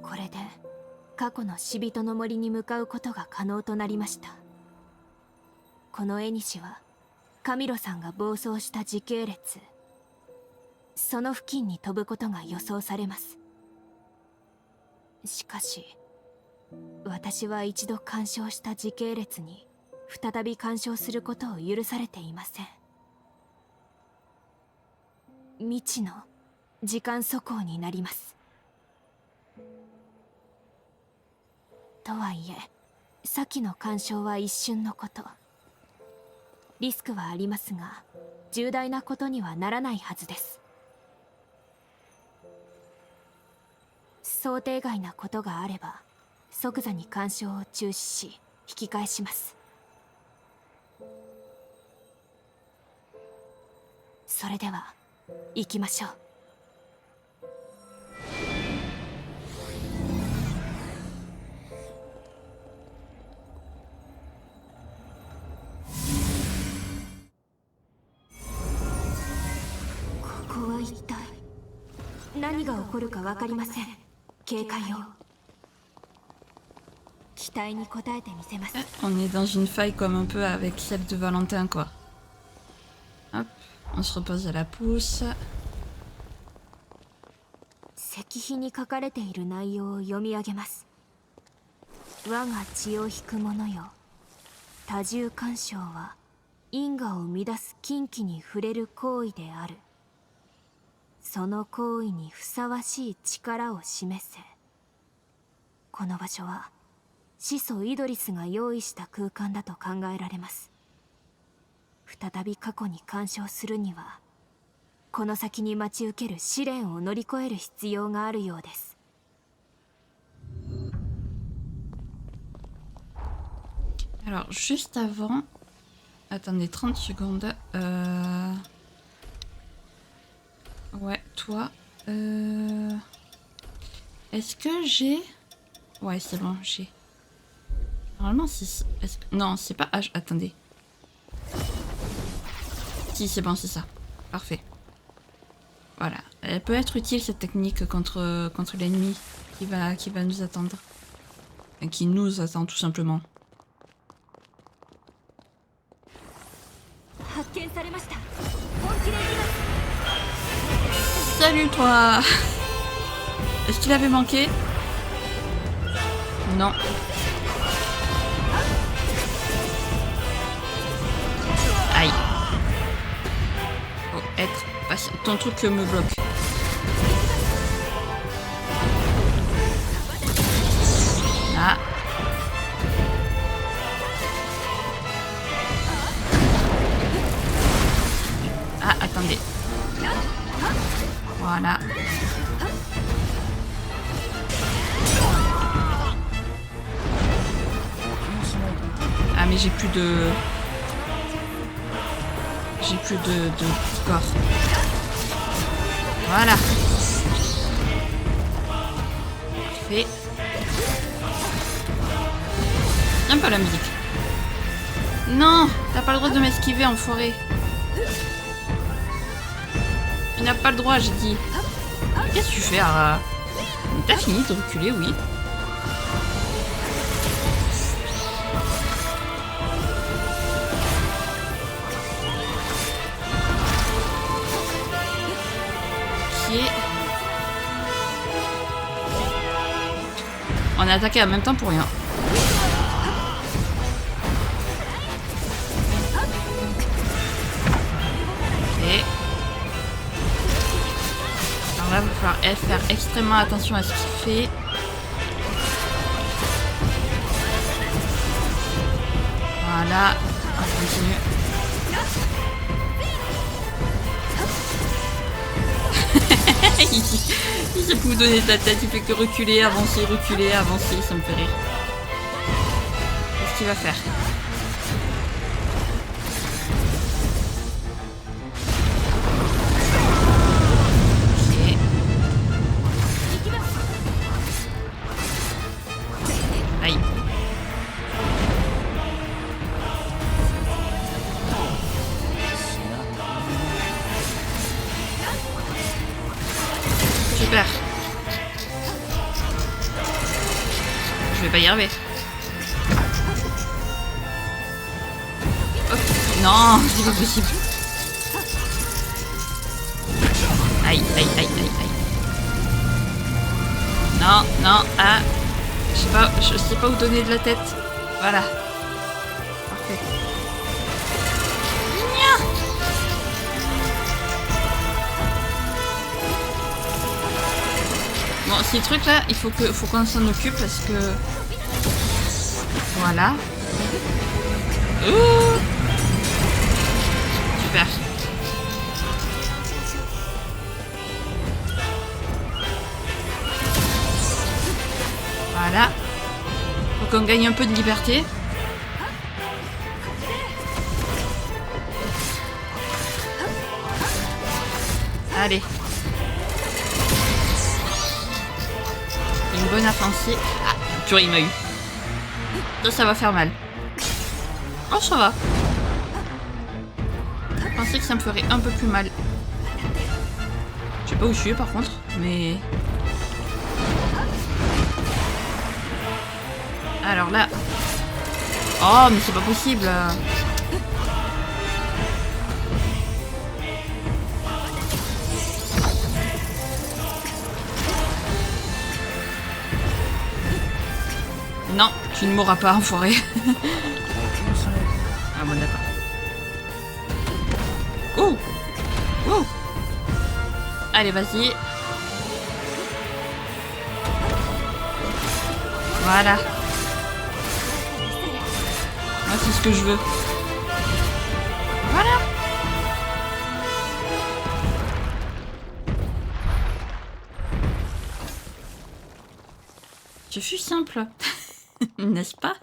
Speaker 5: これで過去の死人の森に向かうことが可能となりました。この縁はカミロさんが暴走した時系列、その付近に飛ぶことが予想されます。しかし私は一度干渉した時系列に再び干渉することを許されていません。未知の時間速報になります。とはいえ先の干渉は一瞬のこと。リスクはありますが重大なことにはならないはずです。想定外なことがあれば即座に干渉を中止し引き返します。それでは行きましょう。ここは一体何が起こるか分かりません。警戒を。期待に応えてみせます。
Speaker 1: On est dans une faille comme un peu avec celle de Valentin, quoi. Hop, on se repose à la pousse.
Speaker 5: 石碑に書かれている内容を読み上げます。我が血を引く者よ、多重干渉は因果を乱す禁忌に触れる行為である。その行為にふさわしい力を示せ。この場所は始祖イドリスが用意した空間だと考えられます。再び過去に干渉するにはこの先に待ち受ける試練を乗り越える必要があるようです。
Speaker 1: Alors, juste avant... Attendez 30 secondes. Ouais, toi... Est-ce que j'ai... Ouais, c'est bon, j'ai... Normalement, c'est... Non, c'est pas H. Attendez. Si, c'est bon, c'est ça. Parfait. Voilà. Elle peut être utile cette technique contre l'ennemi qui va nous attendre. Et qui nous attend tout simplement. Salut toi. Est-ce qu'il avait manqué? Non. Aïe. Oh, être patient. Ton truc me bloque. Ah. Ah, attendez. Voilà. Ah mais j'ai plus de corps. Voilà. Parfait. J'aime pas la musique. Non, t'as pas le droit de m'esquiver, enfoiré. Il n'a pas le droit, j'ai dit. Qu'est-ce que tu fais, Ara? T'as fini de reculer, oui. On a attaqué en même temps pour rien. Ok. Alors là, il va falloir faire extrêmement attention à ce qu'il fait. Voilà. On continue. Il sait plus vous donner de la tête, il fait que reculer, avancer, ça me fait rire. Qu'est-ce qu'il va faire? Ok. Aïe. Super. Je vais pas y arriver. Oh. Non, c'est pas possible. Aïe, aïe, aïe, aïe, aïe. Non, non, ah. Je sais pas où donner de la tête. Voilà. Parfait. Bon, ces trucs là, il faut qu'on s'en occupe parce que... Voilà. Ouh. Super. Voilà. Faut qu'on gagne un peu de liberté. Allez. Une bonne offensive. Ah, purée, il m'a eu. Ça va faire mal. Oh, ça va. Je pensais que ça me ferait un peu plus mal. Je sais pas où je suis par contre, mais... Alors là... Oh, mais c'est pas possible. Non, tu ne mourras pas, enfoiré. Ah bon, d'accord. Oh! Oh! Allez, vas-y. Voilà. Moi, c'est ce que je veux. Voilà. Ce fut simple. N'est-ce pas?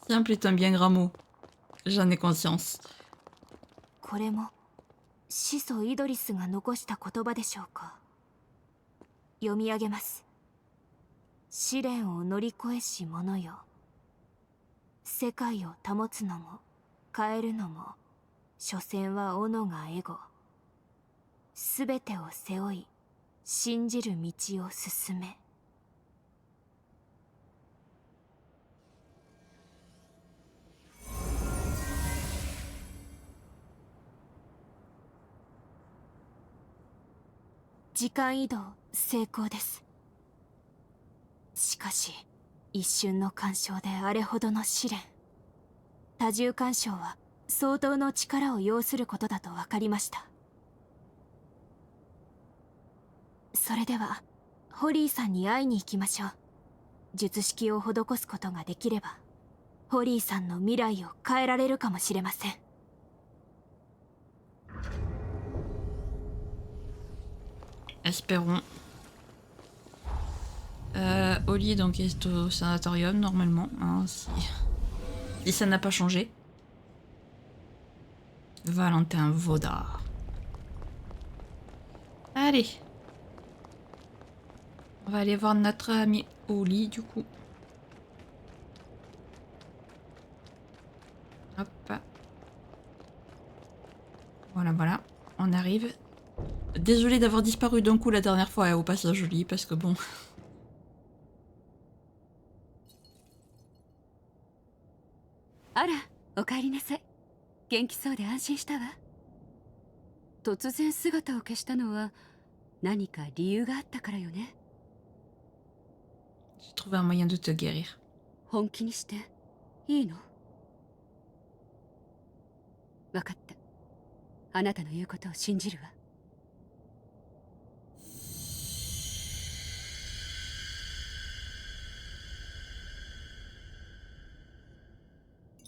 Speaker 1: Simple est un bien grand mot. J'en ai conscience.
Speaker 5: これも始祖イドリスが残した言葉でしょうか。読み上げます。試練を乗り越えし者よ。世界を保つのも変えるのも所詮は斧がエゴ。すべてを背負い、信じる道を進め。時間移動成功です。しかし一瞬の干渉であれほどの試練。多重干渉は相当の力を要することだと分かりました。それではホリーさんに会いに行きましょう。術式を施すことができればホリーさんの未来を変えられるかもしれません。
Speaker 1: Espérons. Oli donc est au sanatorium normalement, hein, si ça n'a pas changé. Valentin Vaudard. Allez. On va aller voir notre ami Oli du coup. Hop. Voilà, voilà. On arrive. Désolée d'avoir disparu d'un coup la dernière fois au passage Oli parce que bon...
Speaker 6: あら、お帰りなさい。元気そうで安心したわ。突然姿を消したのは何か理由があったからよね。
Speaker 1: J'ai trouvé un moyen de te guérir.
Speaker 6: 本気にしていいの？わかった。あなたの言うことを信じるわ。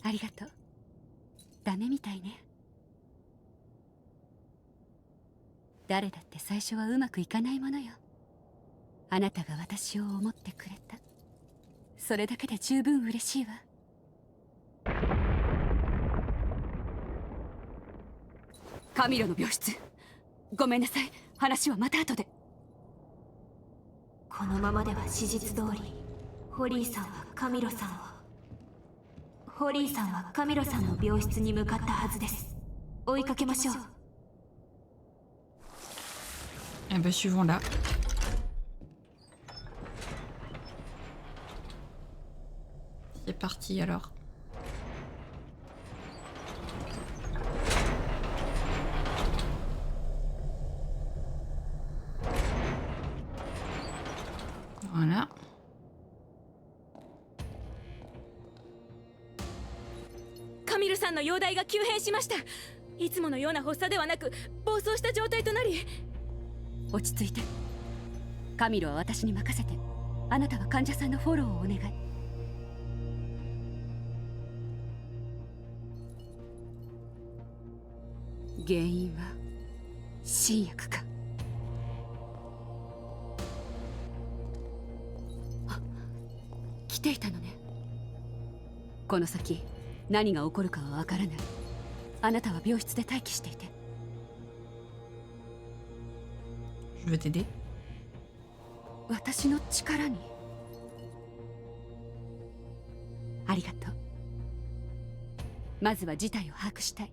Speaker 6: ありがとう。ダメみたいね。誰だって最初はうまくいかないものよ。あなたが私を思ってくれた。それだけで十分嬉しいわ。カミロの病室。ごめんなさい。話はまた後で。
Speaker 5: このままでは史実通りホリーさんはカミロさんを、ホリーさんはカミロさんの病室に向かったはずです。追いかけましょう。
Speaker 1: Eh ben suivons là. C'est parti alors. Voilà.
Speaker 4: Camilleさんの容体が急変しました。いつものような発作ではなく暴走した状態となり。
Speaker 6: 落ち着いて。カミロは私に任せて。あなたは患者さんのフォローをお願い。原因は新薬か。あ、来ていたのね。この先何が起こるかはわからない。あなたは病室で待機していて。
Speaker 1: Je vais t'aider.
Speaker 6: 私の力に。ありがとう。まずは事態を把握したい。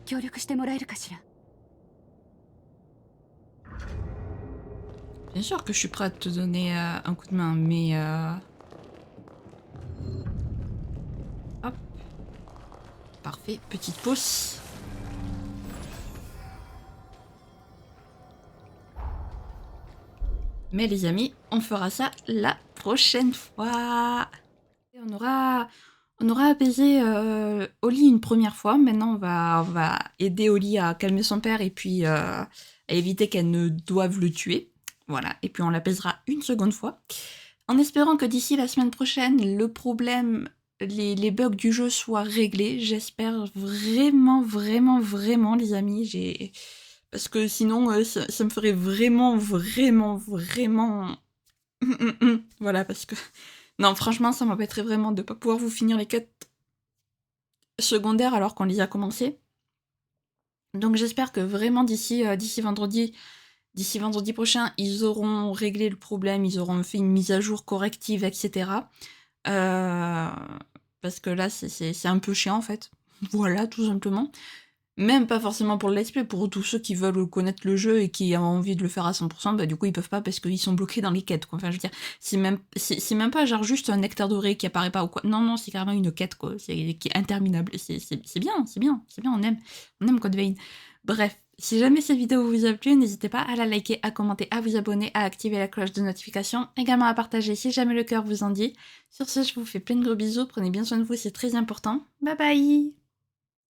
Speaker 6: 協力してもらえるかしら。
Speaker 1: Bien sûr que je suis prêt à te donner un coup de main, mais hop. Parfait, petite pause. Mais les amis, on fera ça la prochaine fois. Et on aura apaisé Oli une première fois. Maintenant, on va aider Oli à calmer son père et puis à éviter qu'elle ne doive le tuer. Voilà, et puis on l'apaisera une seconde fois. En espérant que d'ici la semaine prochaine, le problème, les bugs du jeu soient réglés. J'espère vraiment, vraiment, vraiment, les amis. Parce que sinon, ça me ferait vraiment, vraiment, vraiment... Voilà, parce que... Non, franchement, ça m'embêterait vraiment de ne pas pouvoir vous finir les quêtes secondaires alors qu'on les a commencées. Donc j'espère que vraiment d'ici vendredi prochain, ils auront réglé le problème, ils auront fait une mise à jour corrective, etc. Parce que là, c'est un peu chiant en fait. Voilà, tout simplement. Même pas forcément pour le let's play, pour tous ceux qui veulent connaître le jeu et qui ont envie de le faire à 100%, bah du coup ils peuvent pas parce qu'ils sont bloqués dans les quêtes, quoi. Enfin je veux dire, c'est même pas genre juste un nectar doré qui apparaît pas ou quoi. Non, c'est carrément une quête, quoi, qui est interminable. C'est bien, on aime Code Vein. Bref, si jamais cette vidéo vous a plu, n'hésitez pas à la liker, à commenter, à vous abonner, à activer la cloche de notification, également à partager si jamais le cœur vous en dit. Sur ce, je vous fais plein de gros bisous, prenez bien soin de vous, c'est très important. Bye bye!